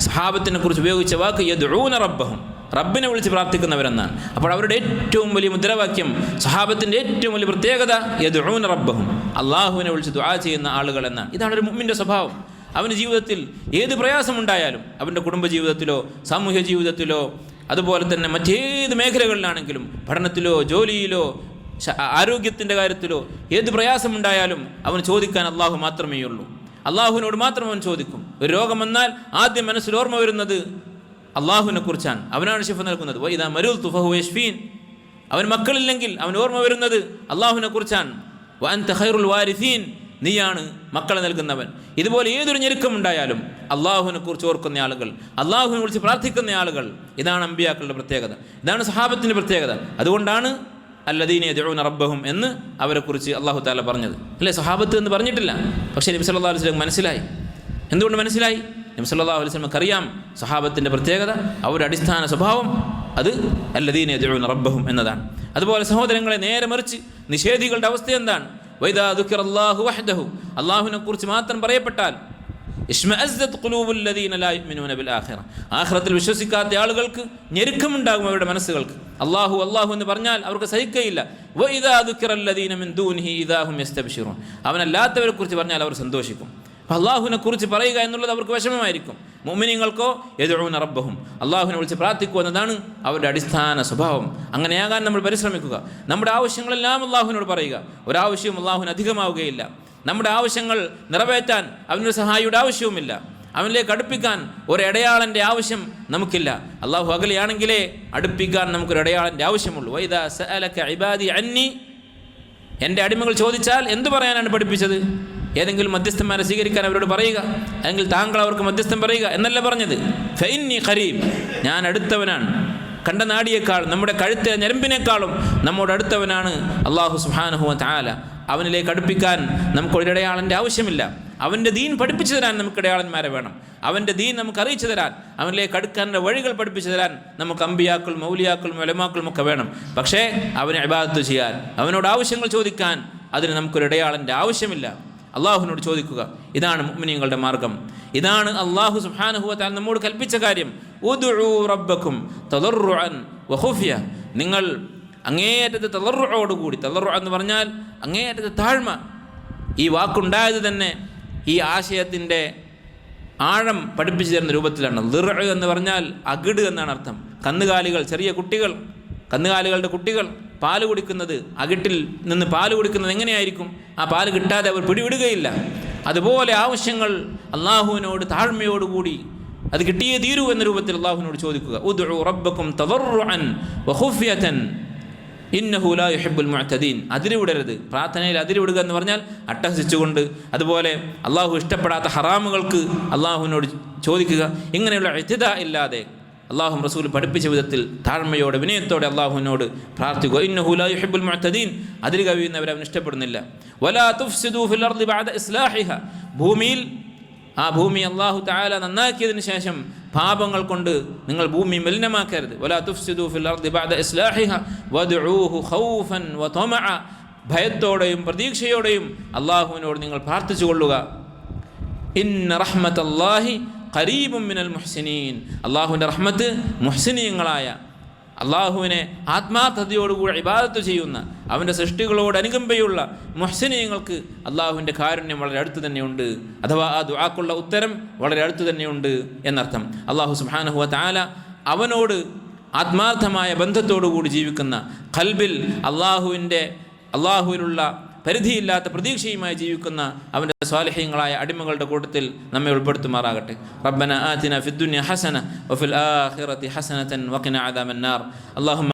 സഹാബത്തിനെ കുറിച്ച് ഉപയോഗിച്ച വാക്ക് യദ്ഊന റബ്ബഹും, റബ്ബിനെ വിളിച്ച് പ്രാർത്ഥിക്കുന്നവരെന്നാണ്. അപ്പോൾ അവരുടെ ഏറ്റവും വലിയ മുദ്രാവാക്യം, സഹാബത്തിൻ്റെ ഏറ്റവും വലിയ പ്രത്യേകത യദ്ഊന റബ്ബഹും, അള്ളാഹുവിനെ വിളിച്ച് ദുആ ചെയ്യുന്ന ആളുകൾ എന്നാണ്. ഇതാണ് ഒരു മുഅ്മിൻ്റെ സ്വഭാവം. അവൻ്റെ ജീവിതത്തിൽ ഏത് പ്രയാസമുണ്ടായാലും, അവൻ്റെ കുടുംബജീവിതത്തിലോ സാമൂഹ്യ ജീവിതത്തിലോ അതുപോലെ തന്നെ മറ്റേത് മേഖലകളിലാണെങ്കിലും, പഠനത്തിലോ ജോലിയിലോ ആരോഗ്യത്തിൻ്റെ കാര്യത്തിലോ ഏത് പ്രയാസമുണ്ടായാലും അവന് ചോദിക്കാൻ അള്ളാഹു മാത്രമേ ഉള്ളൂ. അള്ളാഹുവിനോട് മാത്രം അവൻ ചോദിക്കും. ഒരു രോഗം വന്നാൽ ആദ്യം മനസ്സിൽ ഓർമ്മ വരുന്നത് അള്ളാഹുവിനെ കുറിച്ചാണ്. അവനാണ് ശിഫ നൽകുന്നത്. വഇദാ മരിദ്തു ഫഹുവ യശ്ഫീൻ. അവൻ മക്കളില്ലെങ്കിൽ അവൻ ഓർമ്മ വരുന്നത് അള്ളാഹുവിനെ കുറിച്ചാണ്. വഅൻത ഖൈറുൽ വാരിസീൻ, നീയാണ് മക്കളെ നൽകുന്നവൻ. ഇതുപോലെ ഏതൊരു ഞെരുക്കമുണ്ടായാലും അള്ളാഹുവിനെ കുറിച്ച് ഓർക്കുന്ന ആളുകൾ, അള്ളാഹുവിനെ കുറിച്ച് പ്രാർത്ഥിക്കുന്ന ആളുകൾ, ഇതാണ് അമ്പിയാക്കളുടെ പ്രത്യേകത, ഇതാണ് സഹാബത്തിൻ്റെ പ്രത്യേകത. അതുകൊണ്ടാണ് അല്ലദീന യദ്ഊന റബ്ബഹും എന്ന് അവരെക്കുറിച്ച് അള്ളാഹു തആല പറഞ്ഞത്. അല്ലേ, സഹാബത്ത് എന്ന് പറഞ്ഞിട്ടില്ല. പക്ഷേ നബി സല്ലല്ലാഹു അലൈഹി വസല്ലം മനസ്സിലായി. എന്തുകൊണ്ട് മനസ്സിലായി? നബി സല്ലല്ലാഹു അലൈഹി വസല്ലം അറിയാം സഹാബത്തിൻ്റെ പ്രത്യേകത, അവരുടെ അടിസ്ഥാന സ്വഭാവം അത് അല്ലദീന യദ്ഊന റബ്ബഹും എന്നതാണ്. അതുപോലെ സഹോദരങ്ങളെ, നേരെ മറിച്ച് നിഷേധികളുടെ അവസ്ഥ എന്താണ്? വഇദാ ദുക്കിറല്ലാഹു വഹ്ദഹു, അള്ളാഹുവിനെ കുറിച്ച് മാത്രം പറയപ്പെട്ടാൽ ഇശ്മഅസ്സത് ഖുലൂബുൽ ലദീന ലാ യുഅ്മിനൂന ബിൽ ആഖിറ, ആഖിറത്തിൽ വിശ്വസിക്കാത്ത ആളുകൾക്ക് ഞെരുക്കമുണ്ടാകും അവരുടെ മനസ്സുകൾക്ക്. അള്ളാഹു അള്ളാഹു എന്ന് പറഞ്ഞാൽ അവർക്ക് സഹിക്കയില്ല. വഇദാ ദുക്കിറൽ ലദീന മിൻ ദൂനിഹി ഇദാ ഹും യസ്തബ്ശിറൂൻ, അവനല്ലാത്തവരെ കുറിച്ച് പറഞ്ഞാൽ അവർ സന്തോഷിക്കും. അള്ളാഹുവിനെ കുറിച്ച് പറയുക എന്നുള്ളത് അവർക്ക് വിഷമമായിരിക്കും. മുഅ്മിനീങ്ങൾക്കോ യദ്ഊന റബ്ബഹും, അള്ളാഹുവിനെ വിളിച്ച് പ്രാർത്ഥിക്കുക എന്നതാണ് അവരുടെ അടിസ്ഥാന സ്വഭാവം. അങ്ങനെയാകാൻ നമ്മൾ പരിശ്രമിക്കുക. നമ്മുടെ ആവശ്യങ്ങളെല്ലാം അള്ളാഹുവിനോട് പറയുക. ഒരാവശ്യവും അള്ളാഹുവിന് അധികമാവുകയില്ല. നമ്മുടെ ആവശ്യങ്ങൾ നിറവേറ്റാൻ അവനൊരു സഹായിയുടെ ആവശ്യവുമില്ല. അവനിലേക്ക് അടുപ്പിക്കാൻ ഒരു ഇടയാളൻ്റെ ആവശ്യം നമുക്കില്ല. അള്ളാഹു അകലെയാണെങ്കിലേ അടുപ്പിക്കാൻ നമുക്കൊരു ഇടയാളൻ്റെ ആവശ്യമുള്ളൂ. വഇദാ സഅലക ഇബാദി അന്നി, എൻ്റെ അടിമകൾ ചോദിച്ചാൽ എന്തു പറയാനാണ് പഠിപ്പിച്ചത്? ഏതെങ്കിലും മധ്യസ്ഥന്മാരെ സ്വീകരിക്കാൻ അവരോട് പറയുക, അല്ലെങ്കിൽ താങ്കൾ അവർക്ക് മധ്യസ്ഥം പറയുക എന്നല്ല പറഞ്ഞത്. ഫഇന്നി ഖരീബ്, ഞാൻ അടുത്തവനാണ്. കണ്ട നാടിയേക്കാൾ, നമ്മുടെ കഴുത്തെ ഞരമ്പിനേക്കാളും നമ്മോട് അടുത്തവനാണ് അള്ളാഹു സുബ്ഹാനഹു വ തആല. അവനിലേക്ക് അടുപ്പിക്കാൻ നമുക്കൊരിടയാളൻ്റെ ആവശ്യമില്ല. അവൻ്റെ ദീൻ പഠിപ്പിച്ചു തരാൻ നമുക്ക് ഇടയാളന്മാരെ വേണം. അവൻ്റെ ദീൻ നമുക്ക് അറിയിച്ചു തരാൻ, അവനിലേക്ക് അടുക്കാനുള്ള വഴികൾ പഠിപ്പിച്ചു തരാൻ നമുക്ക് അമ്പിയാക്കളും മൗലിയാക്കളും ഉലമാക്കളും ഒക്കെ വേണം. പക്ഷേ അവനെ ഇബാദത്ത് ചെയ്യാൻ, അവനോട് ആവശ്യങ്ങൾ ചോദിക്കാൻ അതിന് നമുക്കൊരിടയാളൻ്റെ ആവശ്യമില്ല. അള്ളാഹുവിനോട് ചോദിക്കുക. ഇതാണ് മുഅ്മിനീങ്ങളുടെ മാർഗം. ഇതാണ് അള്ളാഹു സുബ്ഹാനഹു വ തആല നമ്മോട് കൽപ്പിച്ച കാര്യം. ഉദ്ഉ റബ്ബക്കും തളർറുഅൻ വഖുഫിയ, നിങ്ങൾ അങ്ങേയറ്റത്തെ തളർറുഅോടുകൂടി, തളർറു എന്ന് പറഞ്ഞാൽ അങ്ങേയറ്റത്തെ താഴ്മ. ഈ വാക്കുണ്ടായത് തന്നെ ഈ ആശയത്തിൻ്റെ ആഴം പഠിപ്പിച്ചു തരുന്ന രൂപത്തിലാണ്. ളിർഉ എന്ന് പറഞ്ഞാൽ അകിട് എന്നാണ് അർത്ഥം. കന്നുകാലികൾ, ചെറിയ കുട്ടികൾ, കന്നുകാലികളുടെ കുട്ടികൾ പാല് കുടിക്കുന്നത്, അകിട്ടിൽ നിന്ന് പാല് കുടിക്കുന്നത് എങ്ങനെയായിരിക്കും? ആ പാല് കിട്ടാതെ അവർ പിടിവിടുകയില്ല. അതുപോലെ ആവശ്യങ്ങൾ അള്ളാഹുവിനോട് താഴ്മയോടുകൂടി അത് കിട്ടിയേ തീരൂ എന്ന രൂപത്തിൽ അള്ളാഹുവിനോട് ചോദിക്കുക. ഉദ്ഉ റബ്ബക്കും തളർറുഅൻ വഖുഫിയതൻ ഇന്നഹു ലാ യുഹിബ്ബുൽ മുഅ്തദീൻ. അതിരുവിടരുത്. പ്രാർത്ഥനയിൽ അതിരുവിടുക എന്ന് പറഞ്ഞാൽ അട്ടഹസിച്ചുകൊണ്ട്, അതുപോലെ അള്ളാഹു ഇഷ്ടപ്പെടാത്ത ഹറാമുകൾക്ക് അള്ളാഹുവിനോട് ചോദിക്കുക. ഇങ്ങനെയുള്ള ഇഅ്തിദാ ഇല്ലാതെ അള്ളാഹും റസൂലും പഠിപ്പിച്ച വിധത്തിൽ താഴ്മയോടെ വിനയത്തോടെ അള്ളാഹുവിനോട് പ്രാർത്ഥിക്കുക. ഇന്നഹു ലാ യുഹിബ്ബുൽ മുഅ്തദീൻ, അതിര് കവിയുന്നവരെ അവൻ ഇഷ്ടപ്പെടുന്നില്ല. വലാ തുഫ്സിദൂ ഫിൽ അർളി ബഅദ ഇസ്ലാഹിഹ, ഭൂമിയിൽ ആ ഭൂമി അള്ളാഹു തആല നന്നാക്കിയതിന് ശേഷം പാപങ്ങൾ കൊണ്ട് നിങ്ങൾ ഭൂമി മലിനമാക്കരുത്. വലാ തുഫ്സിദൂ ഫിൽ അർളി ബഅദ ഇസ്ലാഹിഹ വദ്ഉഹു ഖൗഫൻ വതമഅ, ഭയത്തോടെയും പ്രതീക്ഷയോടെയും അള്ളാഹുവിനോട് നിങ്ങൾ പ്രാർത്ഥിച്ചു കൊള്ളുക. ഇന്ന റഹ്മത്തല്ലാഹി ഖരീബും മിനൽ മുഹ്സിനീൻ, അള്ളാഹുവിൻ്റെ റഹ്മത്ത് മുഹ്സിനീങ്ങളായ, അള്ളാഹുവിനെ ആത്മാർത്ഥതയോടുകൂടി ഇബാദത്ത് ചെയ്യുന്ന, അവൻ്റെ സൃഷ്ടികളോട് അനുകമ്പയുള്ള മുഹ്സിനീങ്ങൾക്ക് അള്ളാഹുവിൻ്റെ കാരുണ്യം വളരെ അടുത്ത് തന്നെയുണ്ട്. അഥവാ ആ ദുആക്കുള്ള ഉത്തരം വളരെ അടുത്ത് തന്നെയുണ്ട് എന്നർത്ഥം. അള്ളാഹു സുബ്ഹാനഹു വ തആല അവനോട് ആത്മാർത്ഥമായ ബന്ധത്തോടുകൂടി ജീവിക്കുന്ന, ഖൽബിൽ അള്ളാഹുവിലുള്ള പരിധിയില്ലാത്ത പ്രതീക്ഷയുമായി ജീവിക്കുന്ന അവൻ്റെ സ്വാലിഹീങ്ങളായ അടിമകളുടെ കൂട്ടത്തിൽ നമ്മെ ഉൾപ്പെടുത്തുമാറാകട്ടെ. റബ്ബന ആതിന ഫിദ്ദുനിയ ഹസന വഫിൽ ആഖിറതി ഹസനതൻ വഖിന അദാബന്നാർ. അല്ലാഹുമ്മ